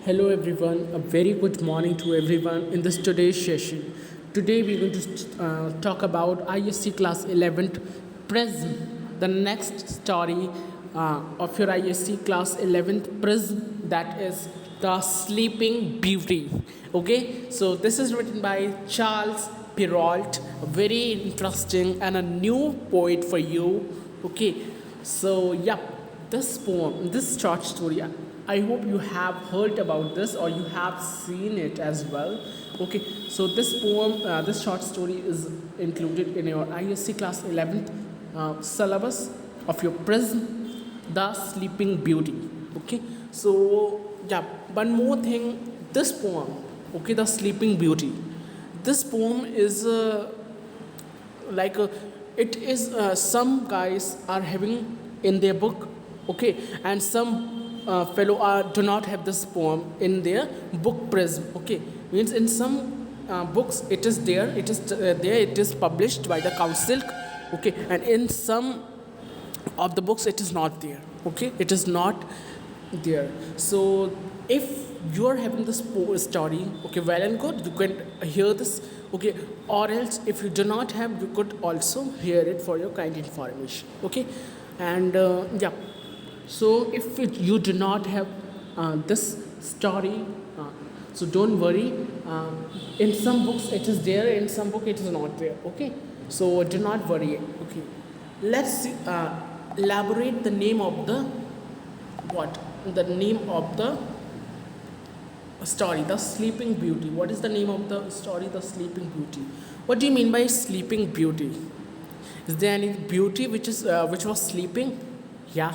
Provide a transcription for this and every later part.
Hello everyone, a very good morning to everyone in this today's session. Today we're going to talk about ISC class 11th PRISM, the next story of your ISC class 11th PRISM, that is The Sleeping Beauty. Okay, so this is written by Charles Perrault, a very interesting and a new poet for you. Okay, so yeah, this poem, this short story, I hope you have heard about this or you have seen it as well. Okay, so this poem, this short story is included in your ISC class 11th syllabus of your PRISM, The Sleeping Beauty. Okay, so yeah, one more thing, this poem, okay, The Sleeping Beauty, this poem is like it is some guys are having in their book, okay, and some fellow do not have this poem in their book PRISM. Okay, means in some books it is there, it is there, it is published by the council. Okay, and in some of the books it is not there. Okay, it is not there. So if you are having this story, okay, well and good, you can hear this. Okay, or else if you do not have, you could also hear it for your kind information. Okay, and yeah, so if you do not have this story, so don't worry. In some books it is there, in some book it is not there. Okay, so do not worry. Okay, let's elaborate the name of the what? The name of the story, The Sleeping Beauty. What is the name of the story, The Sleeping Beauty? What do you mean by sleeping beauty? Is there any beauty which was sleeping? Yeah,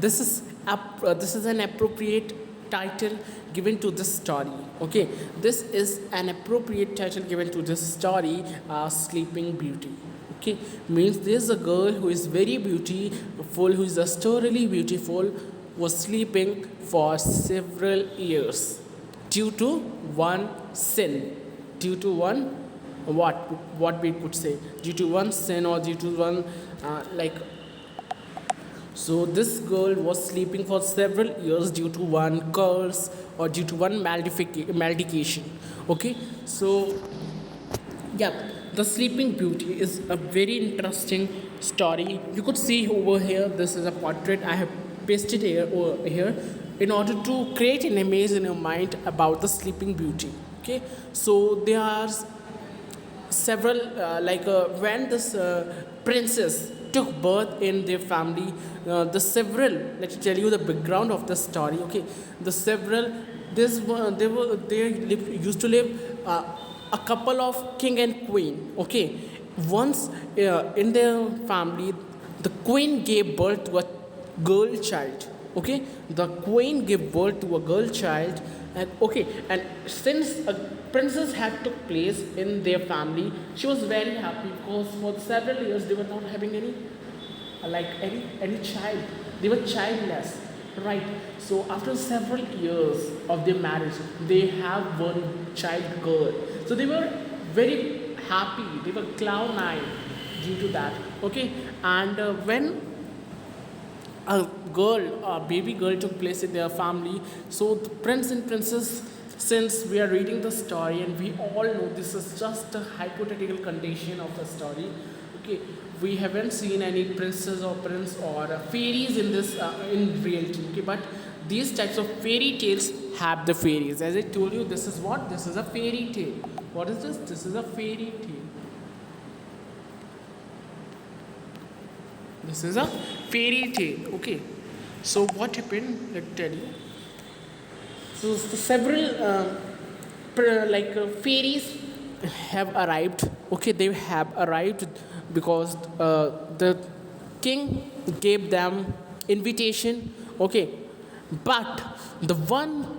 this is an appropriate title given to this story. Okay, this is an appropriate title given to this story, Sleeping Beauty. Okay, means there's a girl who is very beautiful, who is astonishingly beautiful, was sleeping for several years due to one sin, due to one what we could say, due to one sin or due to one like. So this girl was sleeping for several years due to one curse or due to one malediction. Okay, so yeah, The Sleeping Beauty is a very interesting story. You could see over here, this is a portrait. I have pasted here over here in order to create an image in your mind about the Sleeping Beauty. Okay, so there are several when this princess took birth in their family, the several, let me tell you the background of the story. Okay, the several, this used to live a couple of king and queen. Okay, once in their family, the queen gave birth to a girl child. Okay, the queen gave birth to a girl child. And okay, and since a princess had took place in their family, she was very happy because for several years they were not having any any child. They were childless, right? So after several years of their marriage, they have one child girl. So they were very happy. They were cloud nine due to that. Okay, and when a baby girl took place in their family. So the prince and princess, since we are reading the story and we all know this is just a hypothetical condition of the story. Okay, we haven't seen any princess or prince or fairies in this in reality. Okay, but these types of fairy tales have the fairies. As I told you, this is what? This is a fairy tale. What is this? This is a fairy tale. This is a fairy tale. Okay, so what happened? Let me tell you. So several fairies have arrived. Okay, they have arrived because the king gave them invitation. Okay, but the one.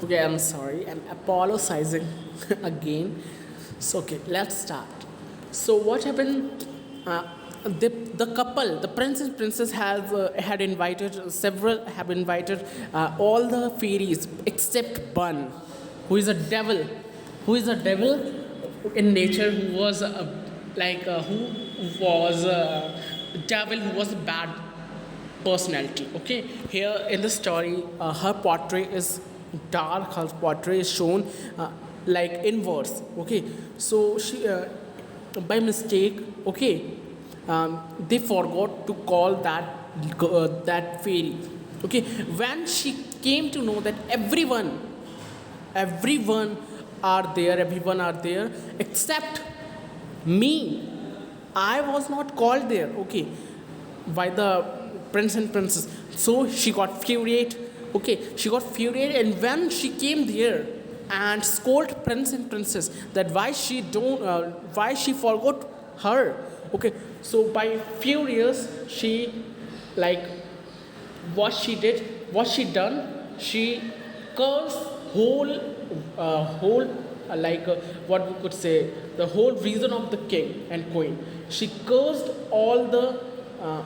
Okay, I'm sorry. I'm apologizing again. So okay, let's start. So what happened? The couple, the prince and princess, had invited several, have invited all the fairies except one, who is a devil, who is a devil in nature, who was who was a devil, who was bad personality. Okay, here in the story, her portrait is dark. Her portrait is shown like inwards. Okay, so she by mistake, okay, they forgot to call that fairy. Okay, when she came to know that everyone everyone are there except me, I was not called there. Okay, by the prince and princess. So she got furious. Okay, she got furious, and when she came there and scolded prince and princess that why she forgot her. Okay, so by furious, she like what she done, she cursed whole what we could say, the whole reason of the king and queen. She cursed all the uh,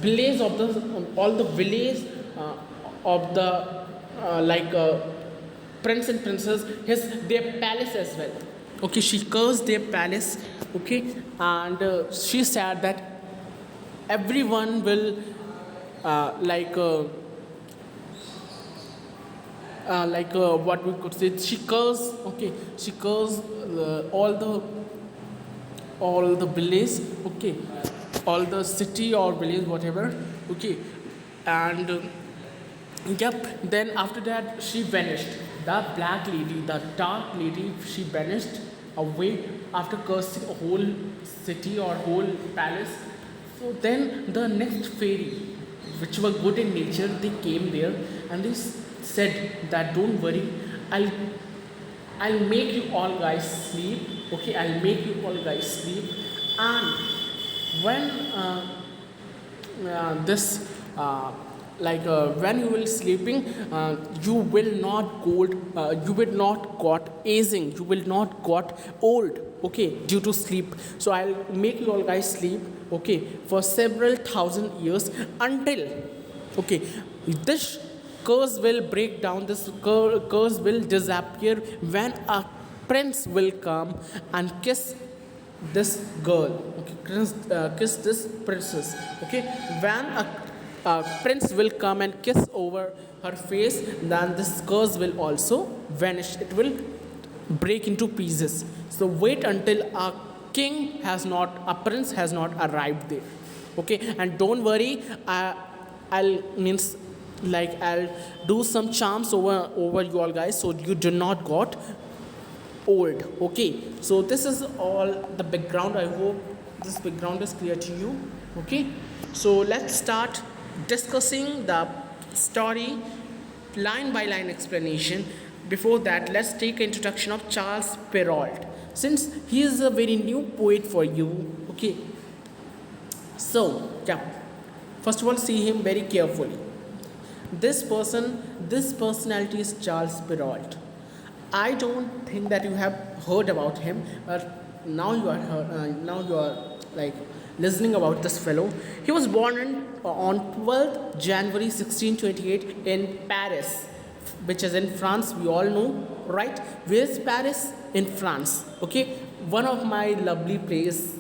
village of the all the village of the prince and princess, his their palace as well. Okay, she cursed their palace. Okay, and she said that everyone will uh, like uh, what we could say, she cursed. Okay, she cursed all the village. Okay, all the city or village, whatever. Okay, and yep, then after that she vanished. The black lady, the dark lady, she vanished away after cursing a whole city or whole palace. So then the next fairy, which were good in nature, they came there and they said that don't worry, I'll I'll make you all guys sleep. Okay, I'll make you all guys sleep. And when this when you will sleeping, you will not got aging, you will not got old. Okay, due to sleep. So I'll make you all guys sleep. Okay, for several thousand years until, okay, this curse will break down, this curse will disappear when a prince will come and kiss this girl. Okay, kiss this princess. Okay, when a prince will come and kiss over her face, then this curse will also vanish, it will break into pieces. So wait until a prince has not arrived there. Okay, and don't worry, I'll means I'll do some charms over you all guys, so you do not got old. Okay, so this is all the background. I hope this background is clear to you. Okay, so let's start discussing the story line by line explanation. Before that, let's take introduction of Charles Perrault, since he is a very new poet for you. Okay, so yeah, first of all, see him very carefully. This personality is Charles Perrault. I don't think that you have heard about him, but now you are like listening about this fellow. He was born on 12th January 1628 in Paris, which is in France. We all know, right? Where is Paris? In France. Okay, one of my lovely places.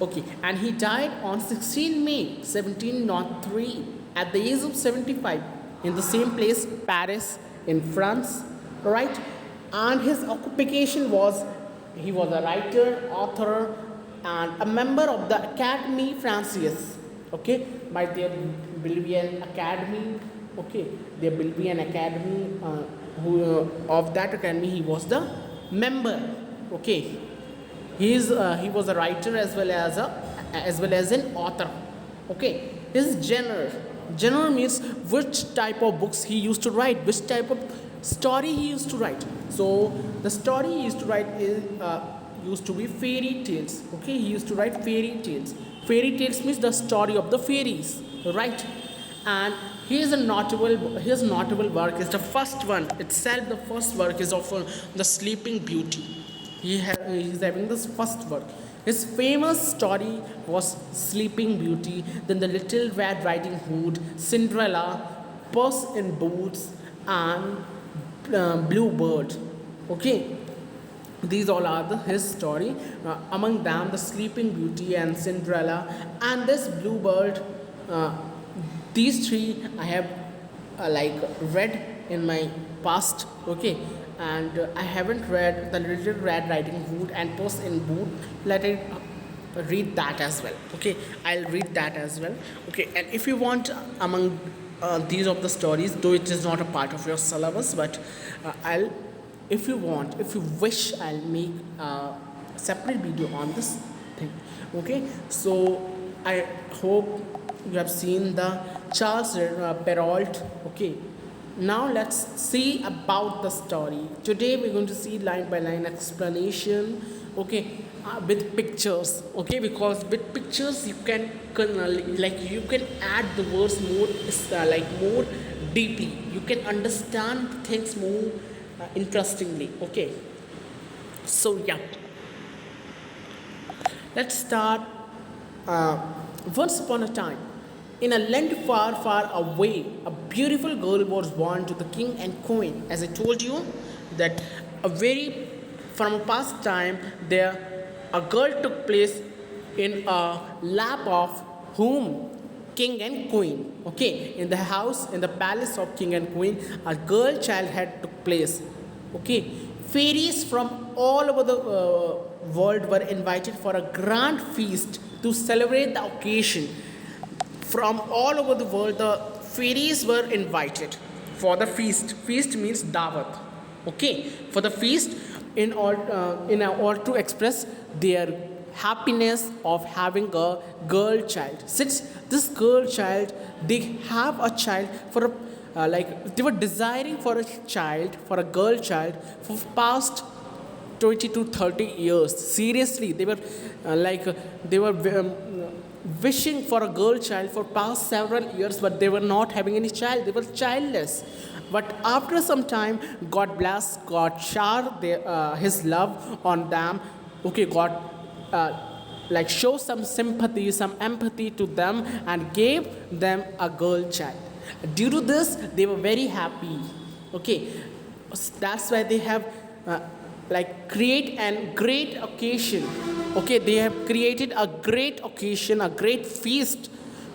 Okay, and he died on 16 May 1703 at the age of 75 in the same place, Paris, in France, right? And his occupation was, he was a writer, author, and a member of the Académie Française. Okay, by there will be an academy. Okay, there will be an academy. Of that academy, he was the member. Okay, he was a writer as well as an author. Okay, his genre means which type of books he used to write, which type of story he used to write. So the story he used to write is used to be fairy tales. Okay, he used to write fairy tales. Fairy tales means the story of the fairies, right? And his notable work is the first one itself. The first work is of the Sleeping Beauty. He's having this first work. His famous story was Sleeping Beauty, then the Little Red Riding Hood, Cinderella, Puss in Boots, and Blue Bird. Okay, These all are his story. Among them, the Sleeping Beauty and Cinderella, and this Bluebird. Uh, these three I have like read in my past. Okay, and I haven't read the Little Red Riding Hood and Puss in Boot. Let it read that as well. Okay, I'll read that as well. Okay, and if you want among these of the stories, though it is not a part of your syllabus, but I'll, if you want, if you wish, I'll make a separate video on this thing. Okay, so I hope you have seen the Charles Perrault. Okay, now let's see about the story. Today we're going to see line by line explanation. Okay, with pictures. Okay, because with pictures you can like you can add the words more like more deeply. You can understand things more interestingly. Okay, so yeah, let's start. Uh, Once upon a time, in a land far, far away, a beautiful girl was born to the king and queen. As I told you, that a very from a past time, there a girl took place in a lap of whom king and queen. Okay, in the house, in the palace of king and queen, a girl child had took place. Okay, fairies from all over the world were invited for a grand feast to celebrate the occasion. From all over the world, the fairies were invited for the feast. Feast means dawat. Okay, for the feast, in order to express their happiness of having a girl child. Since this girl child, they have a child for a like they were desiring for a child, for a girl child, for past 20 to 30 years. Seriously, they were they were wishing for a girl child for past several years, but they were not having any child. They were childless. But after some time, God bless, God showered his love on them. Okay, God like show some sympathy, some empathy to them, and gave them a girl child. Due to this, they were very happy. Okay, that's why they have like create an great occasion. Okay, they have created a great occasion, a great feast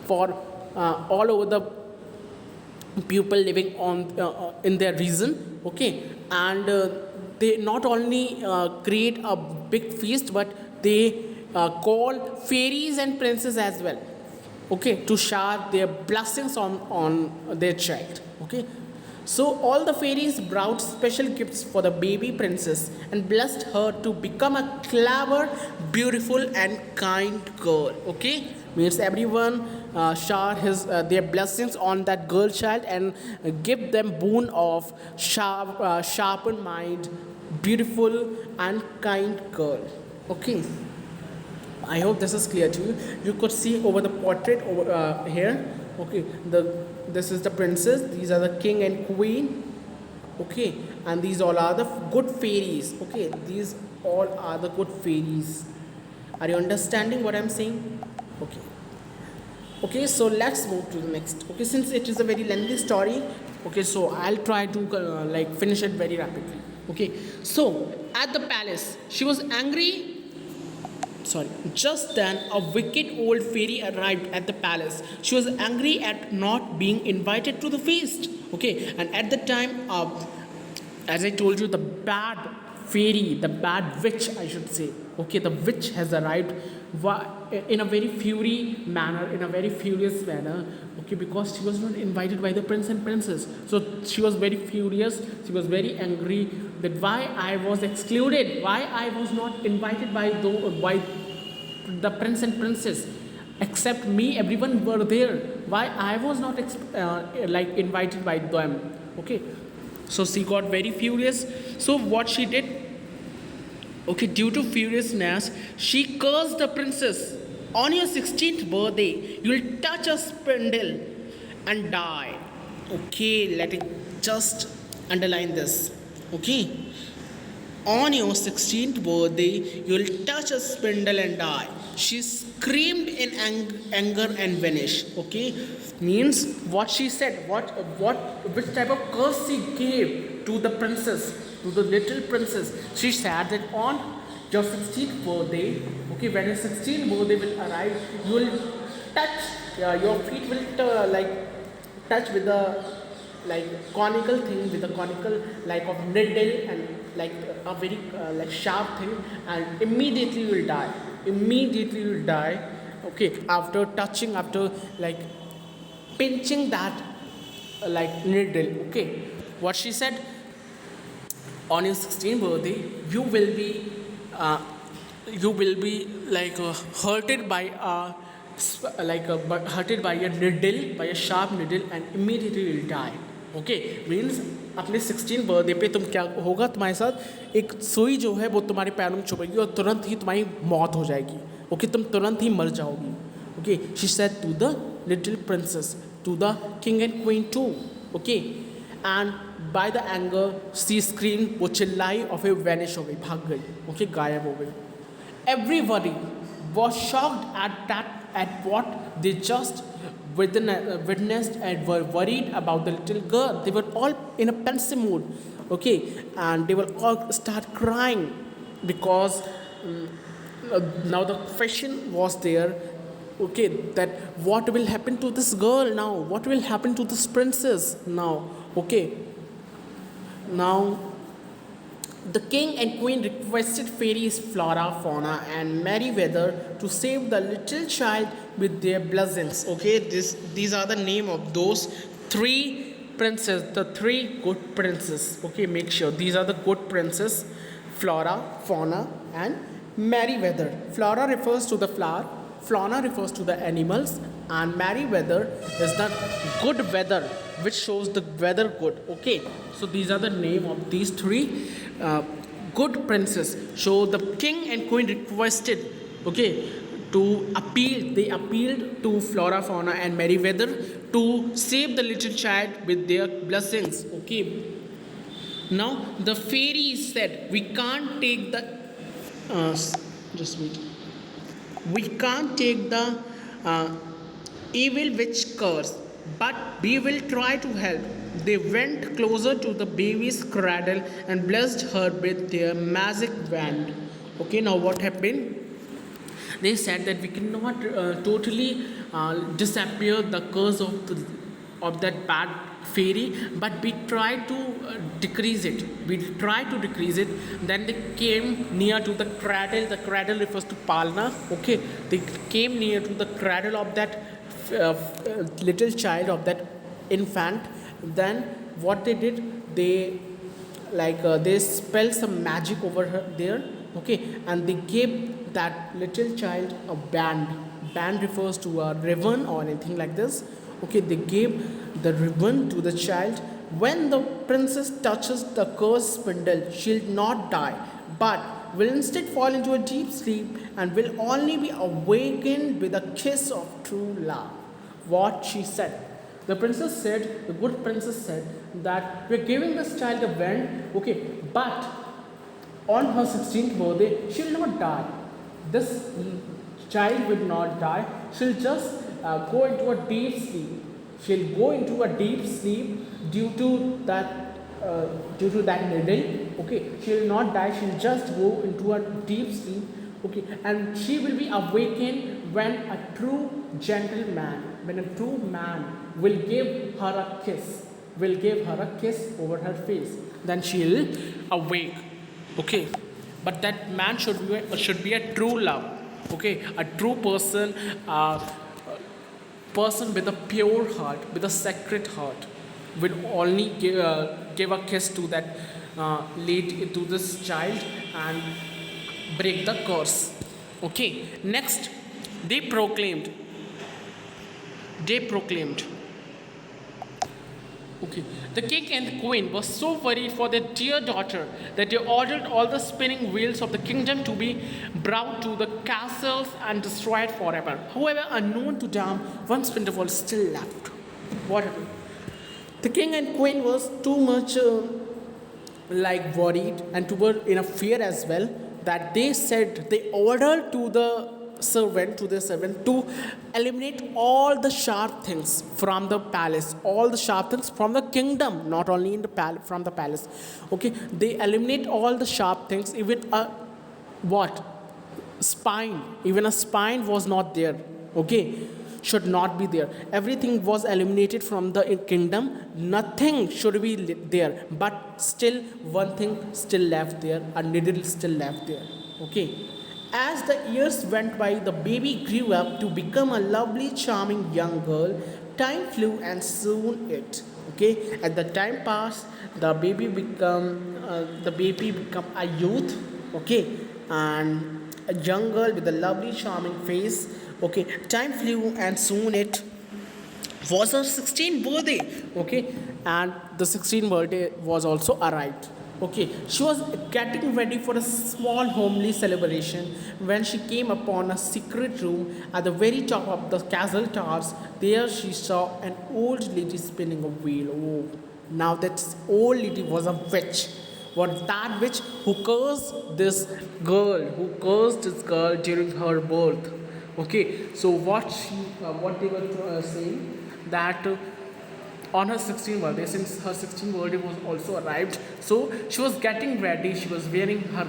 for all over the people living on in their region. Okay, and they not only create a big feast, but they call fairies and princes as well. Okay, to shower their blessings on their child. Okay, so all the fairies brought special gifts for the baby princess and blessed her to become a clever, beautiful, and kind girl. Okay, means everyone shower their blessings on that girl child and give them boon of sharpened mind, beautiful and kind girl. Okay, I hope this is clear to you. You could see over the portrait over here. Okay, this is the princess. These are the king and queen. Okay, and these all are the good fairies. Okay, these all are the good fairies. Are you understanding what I'm saying? Okay. Okay, so let's move to the next. Okay, since it is a very lengthy story. Okay, so I'll try to like finish it very rapidly. Okay, so at the palace, she was angry. Sorry, just then a wicked old fairy arrived at the palace. She was angry at not being invited to the feast. Okay, and at the time, as I told you, the bad fairy, the bad witch, I should say. Okay, the witch has arrived in a very furious manner. Okay, because she was not invited by the prince and princess. So she was very furious. She was very angry that why I was excluded, why I was not invited by the prince and princess. Except me, everyone were there. Why I was not like invited by them? Okay, so she got very furious. So what she did? Okay, due to furiousness, she cursed the princess. On your 16th birthday, you'll touch a spindle and die. Okay, let it just underline this. Okay, on your 16th birthday, you'll touch a spindle and die. She screamed in anger and vanished. Okay, means what she said, which type of curse she gave to the princess. to the little princess. She said that on your 16th birthday, okay, when your 16th birthday will arrive, you will touch, your feet will touch with the like conical thing, with a conical like of needle and like a very like sharp thing, and immediately you will die. Immediately you will die. Okay, after touching, after like pinching that like needle. Okay, what she said, on your 16th birthday you will be uh, like hurted by a hurted by a needle, by a sharp needle, and immediately you will die. Okay means अपने 16 birthday पे तुम क्या होगा, तुम्हारे साथ एक सुई जो है वो तुम्हारे पैरों में चुभेगी और तुरंत ही तुम्हारी मौत हो जाएगी. ओके, तुम तुरंत ही मर जाओगी. Okay, she said to the little princess, to the king and queen too. Okay, and by the anger she screamed, वो चिल्लाई और फिर वैनिश हो गई, भाग गई. ओके, गायब हो गई. Everybody was shocked at what they just witnessed and were worried about the little girl. They were all in a pensive mood, okay, and they will all start crying because now the question was there, okay, that what will happen to this girl now? What will happen to this princess now? Okay, now the king and queen requested fairies Flora, Fauna, and Merryweather to save the little child with their blessings. Okay, these are the name of those three princes, the three good princes. Okay, make sure these are the good princes: Flora, Fauna, and Merryweather. Flora refers to the flower, Fauna refers to the animals, and Merryweather is the good weather, which shows the weather good. Okay, so these are the name of these three good princes. So the king and queen requested, okay, to appeal. They appealed to Flora, Fauna, and Merryweather to save the little child with their blessings. Okay. Now the fairies said, "We can't take the just wait. We can't take the evil witch curse, but we will try to help." They went closer to the baby's cradle and blessed her with their magic wand. Okay, now what happened? They said that we cannot totally disappear the curse of that bad fairy, but we try to decrease it. We try to decrease it. Then they came near to the cradle. The cradle refers to Palna. Okay, they came near to the cradle of that little child, of that infant. Then what they did, they they spelled some magic over her there. Okay, and they gave that little child a band. Band refers to a ribbon or anything like this. Okay, they gave the ribbon to the child. When the princess touches the cursed spindle, she'll not die, but will instead fall into a deep sleep and will only be awakened with a kiss of true love. What she said. The princess said, the good princess said, that we're giving this child a wand, okay, but on her 16th birthday, she will not die. This child will not die. She'll just go into a deep sleep. She'll go into a deep sleep due to that needle. Okay, she will not die. She'll just go into a deep sleep. Okay, and she will be awakened when a true gentleman, when a true man will give her a kiss over her face. Then she'll awake. Okay, but that man should be a true love. Okay, a true person, person with a pure heart, with a sacred heart, will only give a kiss to that to this child and break the curse. Okay, next they proclaimed. Okay, the king and the queen were so worried for their dear daughter that they ordered all the spinning wheels of the kingdom to be brought to the castles and destroyed forever. However, unknown to them, one spindle was still left. What happened? The king and queen was too much worried and were in a fear as well, that they ordered to the servant to their servant to eliminate all the sharp things from the palace, all the sharp things from the kingdom, not only in the from the palace. Okay, they eliminate all the sharp things, even a what spine, even a spine was not there. Okay, should not be there. Everything was eliminated from the kingdom. Nothing should be there. But still, one thing still left there. A needle still left there. Okay. As the years went by, the baby grew up to become a lovely, charming young girl. Time flew, and soon it. Okay. As the time passed, the baby become a youth. Okay, and a young girl with a lovely, charming face. Okay, time flew, and soon it was her 16th birthday. Okay, and the 16th birthday was also arrived. Okay, she was getting ready for a small homely celebration when she came upon a secret room at the very top of the castle towers. There she saw an old lady spinning a wheel. Oh, now that old lady was a witch. Was that witch who cursed who cursed this girl during her birth. Okay, so what they were saying that on her 16th birthday, since her 16th birthday was also arrived, so she was getting ready. She was wearing her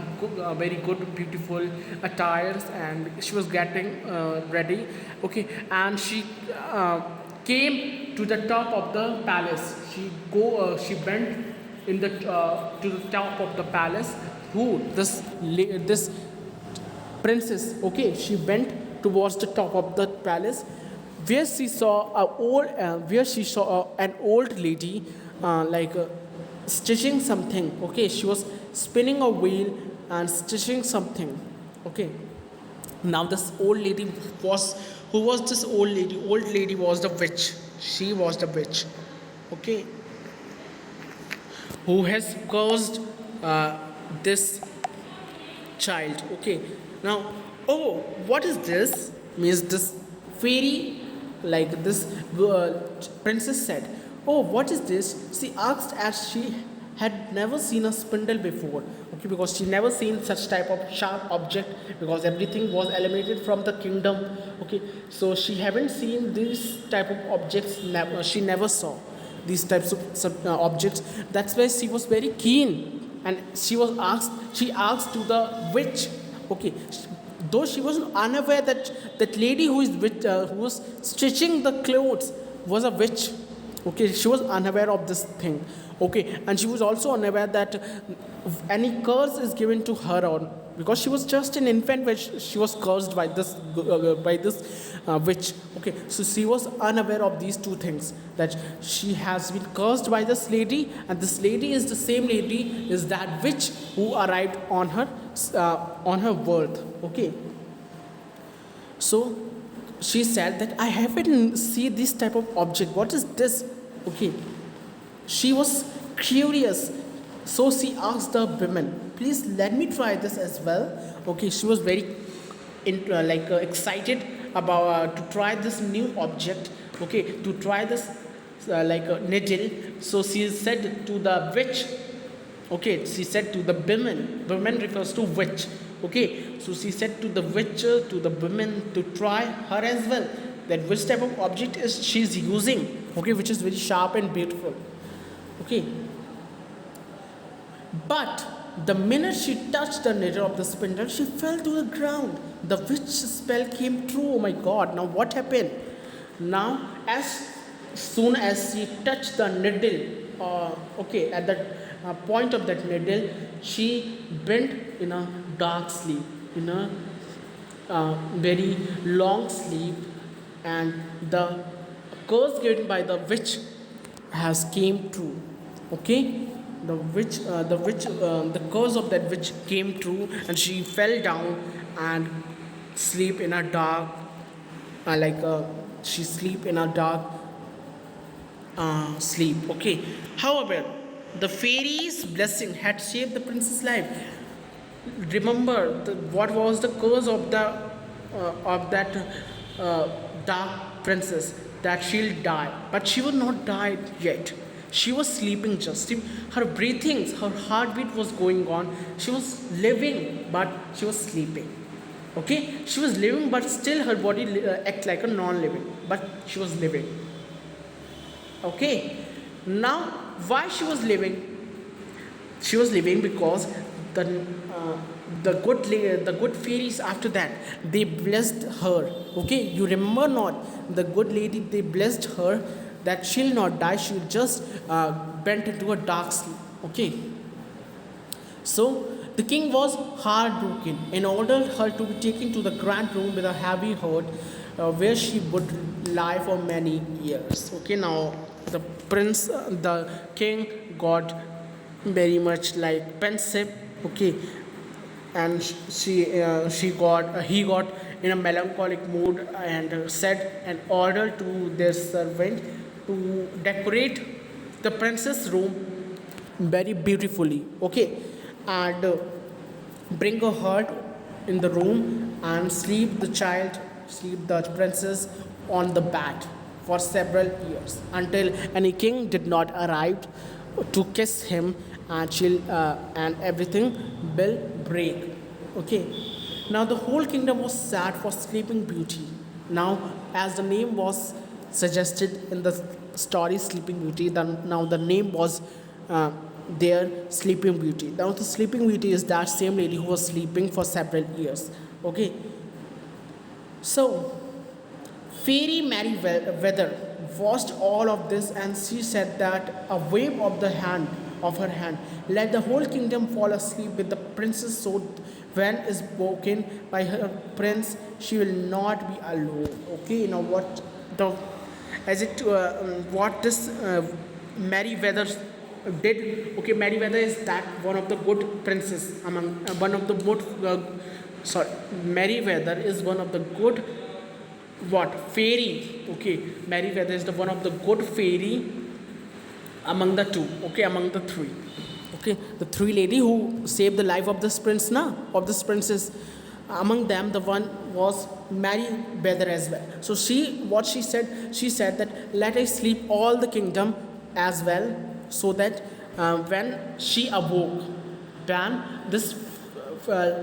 very good, beautiful attires, and she was getting ready. Okay, and she came to the top of the palace. She went in the to the top of the palace. Who this princess? Okay, she went towards the top of the palace, where she saw an old lady stitching something. Okay, she was spinning a wheel and stitching something. Okay, now this old lady was who was this old lady? Old lady was the witch. She was the witch. Okay, who has caused this child. Okay, now, oh, what is this? Means this fairy, like this princess said, oh, what is this? She asked as she had never seen a spindle before. Okay, because she never seen such type of sharp object, because everything was eliminated from the kingdom. Okay, so she haven't seen these type of objects. She never saw these types of objects. That's why she was very keen, and she asked to the witch. Okay, though she was unaware that lady who was stitching the clothes was a witch. Okay, she was unaware of this thing. Okay, and she was also unaware that any curse is given to her, on because she was just an infant when she was cursed by this witch. Okay, so she was unaware of these two things, that she has been cursed by this lady, and this lady is the same lady is that witch who arrived on her birth. Okay, so she said that I haven't seen this type of object. What is this? Okay, she was curious, so she asked the women, please let me try this as well. Okay, she was very excited about to try this new object. Okay, to try this needle. So she said to the witch. Okay, she said to the women. Women refers to witch. Okay, so she said to the witch, to the women, to try her as well, that which type of object is she's using. Okay, which is very sharp and beautiful. Okay, but the minute she touched the needle of the spindle, she fell to the ground. The witch spell came true. Oh my God! Now what happened? Now, as soon as she touched the needle, at the point of that needle, she went in a dark sleep, in a very long sleep, and the curse given by the witch has came true. Okay, the curse of that witch came true, and she fell down and sleep in a dark, she sleep in a dark sleep. Okay, however, the fairy's blessing had saved the princess' life. Remember, what was the cause of that dark princess? That she'll die, but she was not died yet. She was sleeping just. Her breathings, her heartbeat was going on. She was living, but she was sleeping. Okay, she was living, but still her body act like a non-living, but she was living. Okay, now why she was living? She was living because the uh, the good fairies after that they blessed her. Okay, you remember not, the good lady, they blessed her that she'll not die, she'll just bent into a dark sleep. Okay, so the king was heartbroken. In order her to be taken to the grand room with a heavy heart, where she would lie for many years. Okay, now the the king got very much like pensive. Okay, and he got in a melancholic mood and said an order to their servant to decorate the princess room very beautifully. Okay, and bring a heart in the room and sleep the princess on the bed for several years until any king did not arrive to kiss him, and and everything will break. Okay, now the whole kingdom was sad for sleeping beauty. Now, as the name was suggested in the story sleeping beauty, now the name was uh, their sleeping beauty. Now the sleeping beauty is that same lady who was sleeping for several years. Okay, so Fairy Weather watched all of this, and she said that a wave of the hand of her hand let the whole kingdom fall asleep with the princess. So when is broken by her prince, she will not be alone. Okay, now what the as it what this Merryweather did. Okay, Merryweather is that one of the good princes among one of the good. Sorry, Merryweather is one of the good what fairy. Okay, Merryweather is the one of the good fairy among the two. Okay, among the three. Okay, the three lady who saved the life of this prince now of this princess. Among them, the one was Merryweather as well. So she said that let us sleep all the kingdom as well, so that when she awoke, when this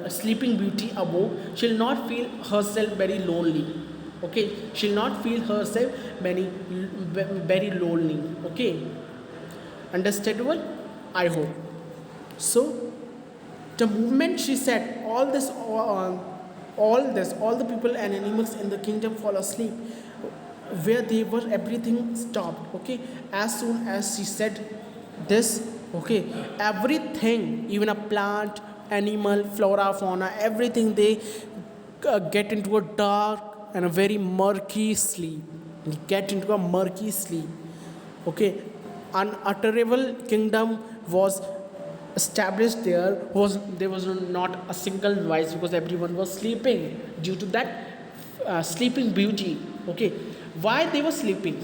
sleeping beauty awoke, she'll not feel herself very lonely. Okay, she'll not feel herself very lonely. Okay, understandable, I hope. So the moment she said all the people and animals in the kingdom fall asleep, where they were everything stopped. Okay, as soon as she said this, okay, everything, even a plant, animal, flora, fauna, everything, they get into a dark and a very murky sleep. Get into a murky sleep. Okay, unutterable kingdom was established there was not a single noise because everyone was sleeping due to that sleeping beauty. Okay, why they were sleeping?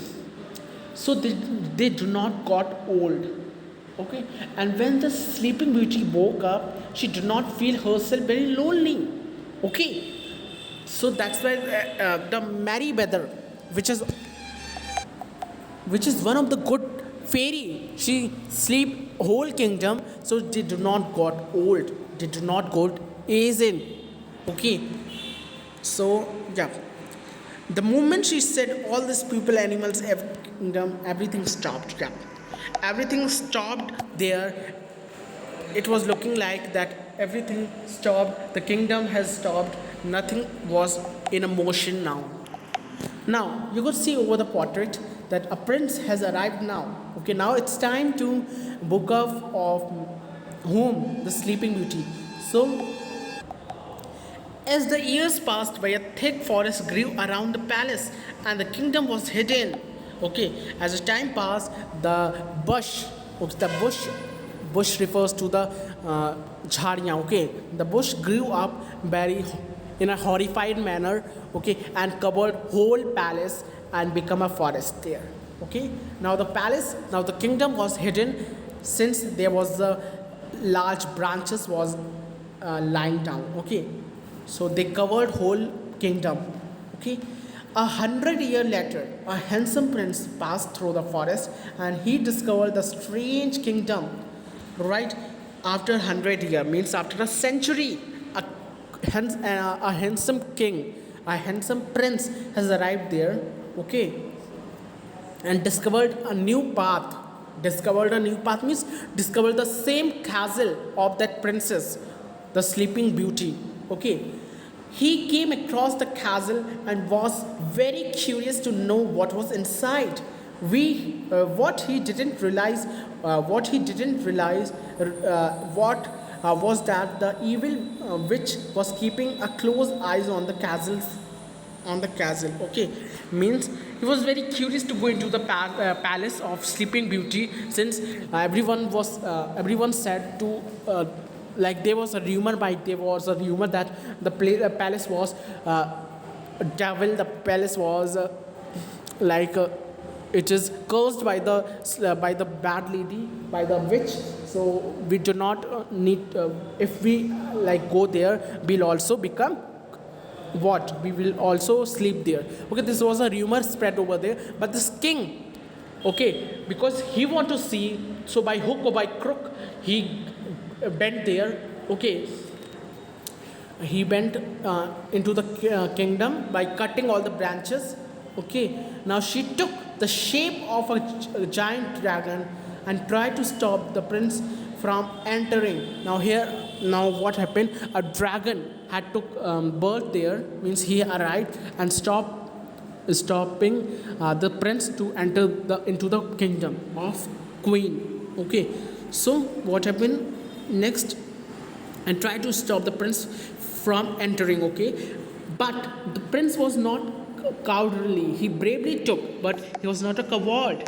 So they do not got old. Okay, and when the sleeping beauty woke up, she did not feel herself very lonely. Okay, so that's why the Merryweather, which is one of the good fairy, she sleep whole kingdom, so they do not got old, they do not got aged. Okay, so yeah, the moment she said all these people, animals, kingdom, everything stopped. Yeah, everything stopped there. It was looking like that everything stopped, the kingdom has stopped, nothing was in a motion now. Now you could see over the portrait that a prince has arrived now. Okay, now it's time to book of whom the sleeping beauty. So as the years passed by, a thick forest grew around the palace, and the kingdom was hidden. Okay, as the time passed, the bush, okay, the bush refers to the jhadiyan. Okay, the bush grew up very in a horrified manner. Okay, and covered whole palace and become a forest there. Okay, now the kingdom was hidden since there was the large branches was lying down. Okay, so they covered whole kingdom. Okay, 100 years later, a handsome prince passed through the forest, and he discovered the strange kingdom. Right after 100 years, means after a century, a hence a handsome king, a handsome prince has arrived there, okay, and discovered a new path. Discovered a new path means discovered the same castle of that princess, the Sleeping Beauty. Okay, he came across the castle and was very curious to know what was inside. What he didn't realize, what was that the evil witch was keeping a close eyes on the castle. Okay, means he was very curious to go into the palace of Sleeping Beauty, since everyone said to like there was a rumor that palace was devil. The palace was like it is cursed by the bad lady, by the witch. So we do not need, if we like go there, we'll also become what, we will also sleep there. Okay, this was a rumor spread over there, but this king, okay, because he want to see, so by hook or by crook he bent there. Okay, he went into the kingdom by cutting all the branches. Okay, now she took the shape of a giant dragon and tried to stop the prince from entering. Now what happened, a dragon had took birth there, means he arrived and stopping the prince to enter into the kingdom of queen. Okay, so what happened next, and try to stop the prince from entering. Okay, but the prince was not cowardly. He bravely took, but he was not a coward.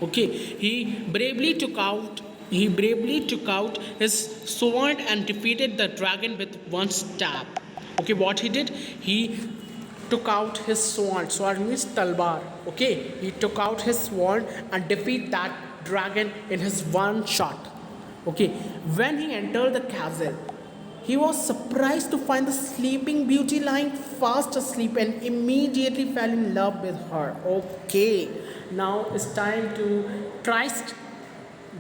Okay, he bravely took out his sword and defeated the dragon with one stab. Okay, what he did, he took out his sword. Sword means talwar. Okay, he took out his sword and defeat that dragon in his one shot. Okay, when he entered the castle, he was surprised to find the Sleeping Beauty lying fast asleep and immediately fell in love with her. Okay, now it's time to tryst.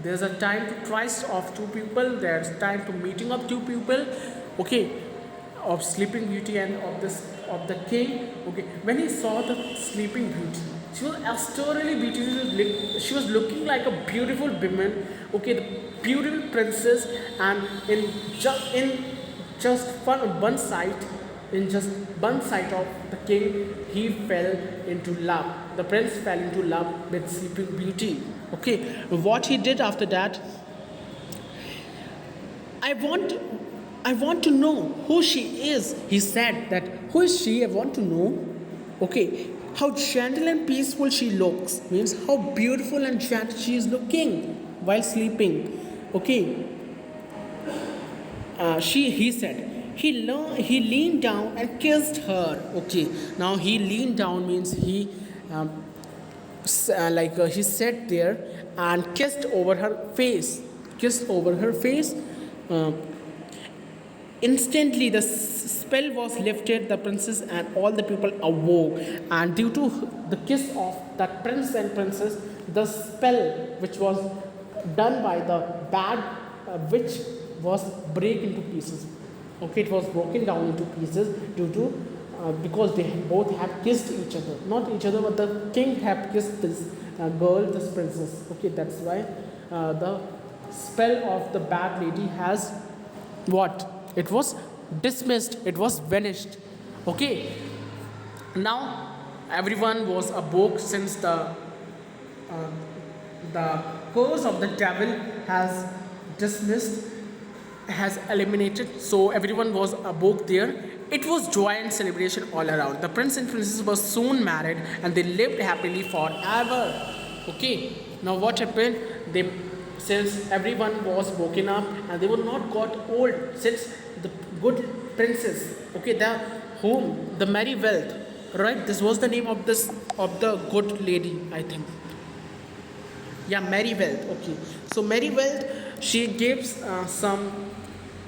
There's a time to tryst of two people. There's time to meeting of two people. Okay, of Sleeping Beauty and of the king. Okay, when he saw the Sleeping Beauty, she was extraordinarily beautiful. She was looking like a beautiful woman. Okay, the beautiful princess, and in just one sight of the king, he fell into love. The prince fell into love with Sleeping Beauty. Okay, what he did after that, I want to know who she is. He said that, who is she? I want to know. Okay, how gentle and peaceful she looks, means how beautiful and gentle she is looking while sleeping. Okay, he said he leaned down and kissed her. Okay, now he leaned down means he he sat there and kissed over her face. Instantly, the spell was lifted. The princess and all the people awoke, and due to the kiss of that prince and princess, the spell which was done by the bad witch was break into pieces. Okay, it was broken down into pieces due to because they both have kissed each other, not each other, but the king have kissed this girl, this princess. Okay, that's why the spell of the bad lady has what? It was dismissed. It was vanished. Okay. Now everyone was awoke, since the curse of the devil has dismissed, has eliminated. So everyone was awoke there. It was joy and celebration all around. The prince and princess were soon married, and they lived happily forever. Okay. Now what happened? Since everyone was woken up and they were not got old, since the good princess, okay, the Merry Wealth, right? This was the name of the good lady, I think. Yeah, Merry Wealth. Okay, so Merry Wealth, she did some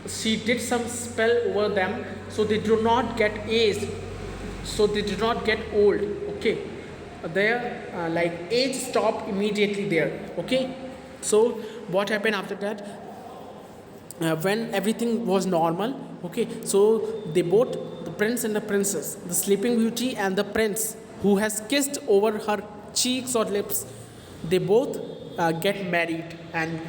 spell over them, so they do not get aged, so they do not get old. Okay, their age stopped immediately there. Okay, so what happened after that? when everything was normal. Okay, so they both, the prince and the princess, the sleeping beauty and the prince who has kissed over her cheeks or lips, they both get married and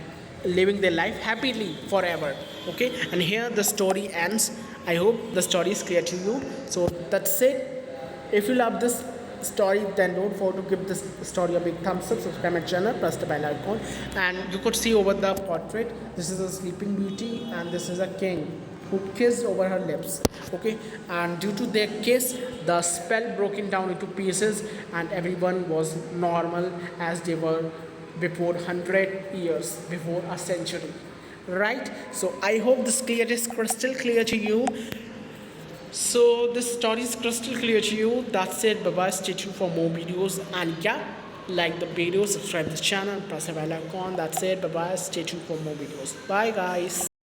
living their life happily forever. Okay, and here the story ends. I hope the story is clear to you. So that's it. If you love this story, then don't forget to give this story a big thumbs up, subscribe my channel, press the bell icon. And you could see over the portrait, this is a sleeping beauty and this is a king who kissed over her lips. Okay, and due to their kiss, the spell broken down into pieces and everyone was normal as they were before 100 years, before a century. Right? So I hope this clear is crystal clear to you. So this story is crystal clear to you. That's it. Bye bye. Stay tuned for more videos. And yeah, like the video, subscribe to the channel, press the bell icon. That's it. Bye bye. Stay tuned for more videos. Bye guys.